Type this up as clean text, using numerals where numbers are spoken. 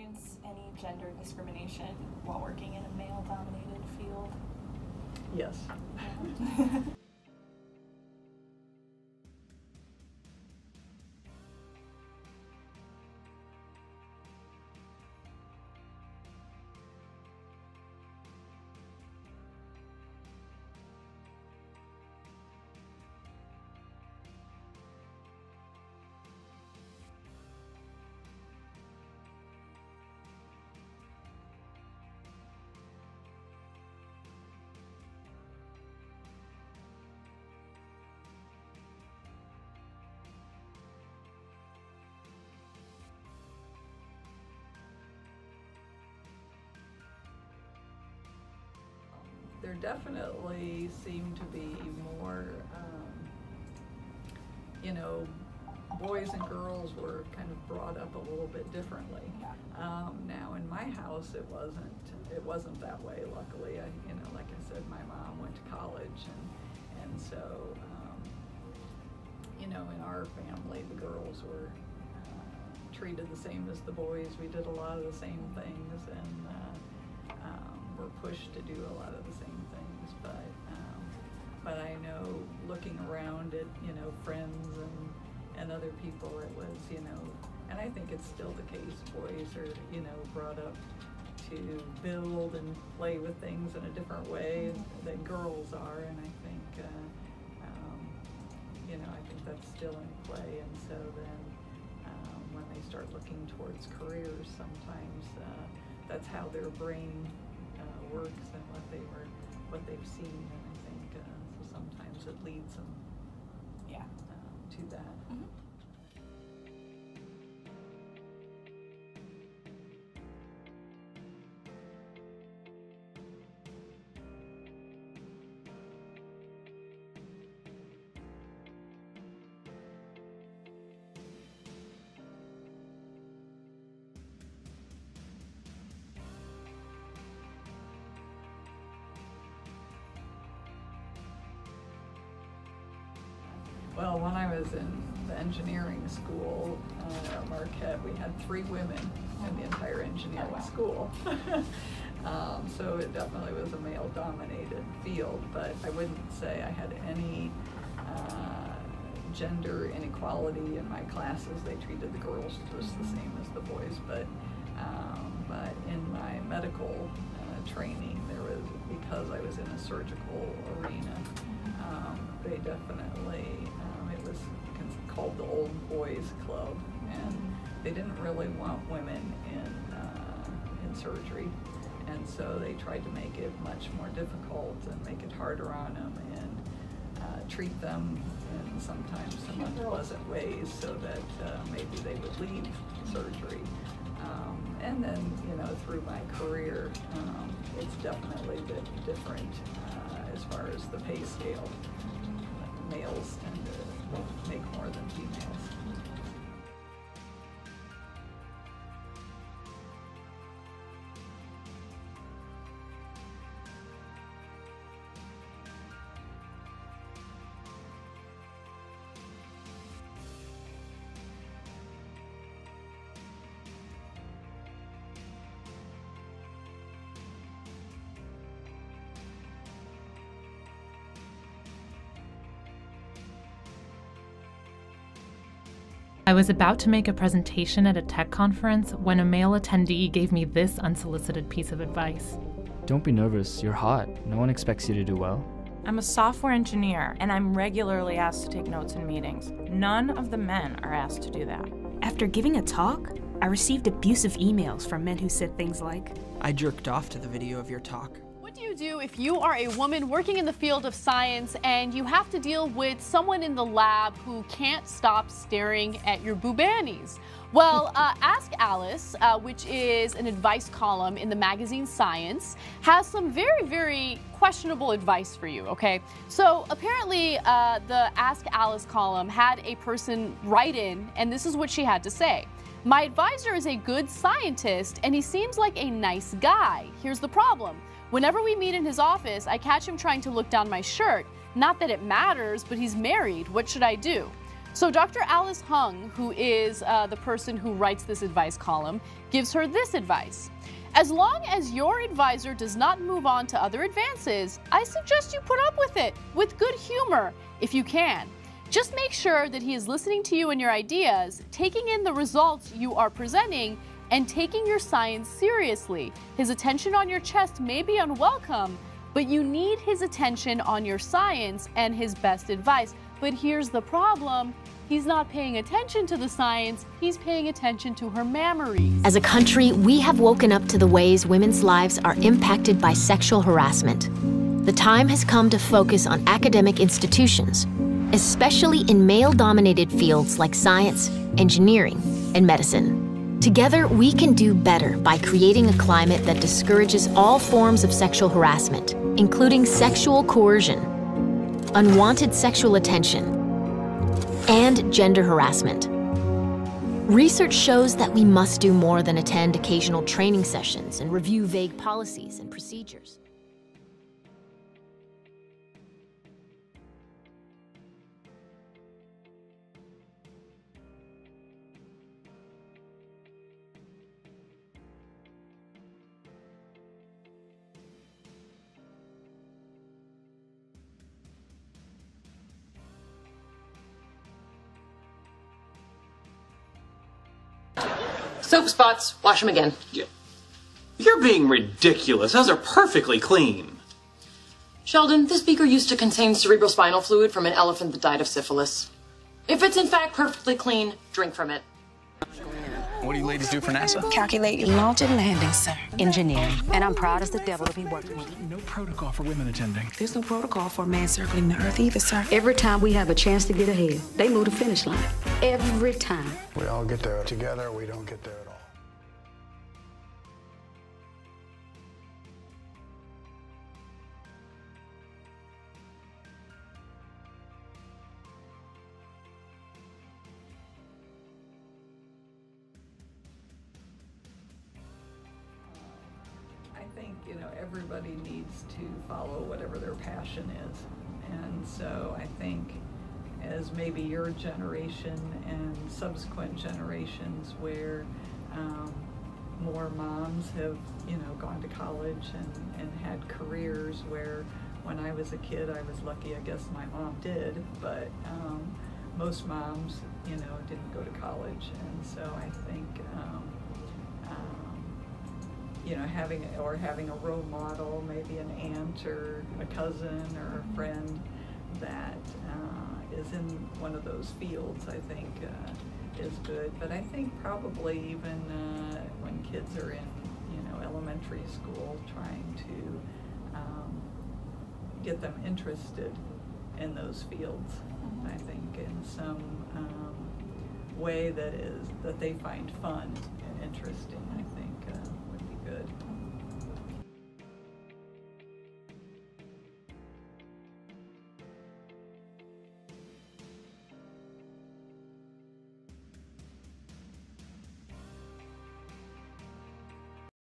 experience any gender discrimination while working in a male-dominated field? Yes. Yeah. There definitely seem to be more, you know, boys and girls were kind of brought up a little bit differently. Now in my house it wasn't that way, luckily. You know, like I said, my mom went to college, and so you know, in our family the girls were treated the same as the boys. We did a lot of the same things, and were pushed to do a lot of the same things, but I know looking around at, you know, friends and other people, it was, you know, and I think it's still the case, boys are, you know, brought up to build and play with things in a different way than girls are, and I think, you know, I think that's still in play, and so then when they start looking towards careers, sometimes that's how their brain works and what they've seen, and I think so sometimes it leads them to that. Mm-hmm. Well, when I was in the engineering school at Marquette, we had 3 women in the entire engineering school. So it definitely was a male-dominated field, but I wouldn't say I had any gender inequality in my classes. They treated the girls just the same as the boys, but in my medical training, there was, because I was in a surgical arena, they definitely, it was called the Old Boys Club, and they didn't really want women in surgery, and so they tried to make it much more difficult and make it harder on them, and treat them in sometimes some unpleasant ways so that maybe they would leave surgery. And then, you know, through my career, it's definitely a bit different as far as the pay scale. Males tend to make more than females. I was about to make a presentation at a tech conference when a male attendee gave me this unsolicited piece of advice. Don't be nervous, you're hot. No one expects you to do well. I'm a software engineer, and I'm regularly asked to take notes in meetings. None of the men are asked to do that. After giving a talk, I received abusive emails from men who said things like, I jerked off to the video of your talk. What do you do if you are a woman working in the field of science and you have to deal with someone in the lab who can't stop staring at your boobanis? Well, Ask Alice, which is an advice column in the magazine Science, has some very, very questionable advice for you, okay? So apparently the Ask Alice column had a person write in, and this is what she had to say. My advisor is a good scientist, and he seems like a nice guy. Here's the problem. Whenever we meet in his office, I catch him trying to look down my shirt. Not that it matters, but he's married. What should I do? So Dr. Alice Hung, who is the person who writes this advice column, gives her this advice. As long as your advisor does not move on to other advances, I suggest you put up with it with good humor if you can. Just make sure that he is listening to you and your ideas, taking in the results you are presenting, and taking your science seriously. His attention on your chest may be unwelcome, but you need his attention on your science and his best advice. But here's the problem. He's not paying attention to the science, he's paying attention to her mammaries. As a country, we have woken up to the ways women's lives are impacted by sexual harassment. The time has come to focus on academic institutions, especially in male-dominated fields like science, engineering, and medicine. Together, we can do better by creating a climate that discourages all forms of sexual harassment, including sexual coercion, unwanted sexual attention, and gender harassment. Research shows that we must do more than attend occasional training sessions and review vague policies and procedures. Soap spots, wash them again. You're being ridiculous. Those are perfectly clean. Sheldon, this beaker used to contain cerebrospinal fluid from an elephant that died of syphilis. If it's in fact perfectly clean, drink from it. What do you ladies do for NASA? Calculate launch and landing, sir. Engineering. And I'm proud as the devil to be working with you. No protocol for women attending. There's no protocol for a man circling the earth either, sir. Every time we have a chance to get ahead, they move the finish line. Every time. We all get there together, we don't get there at all. I think, everybody needs to follow whatever their passion is. And so I think as maybe your generation and subsequent generations where more moms have, gone to college and had careers where when I was a kid, I was lucky, I guess my mom did, but most moms, didn't go to college. And so I think having a role model, maybe an aunt or a cousin or a friend that is in one of those fields, I think is good. But I think probably even when kids are in, elementary school, trying to get them interested in those fields, I think in some way that they find fun and interesting, I think would be good.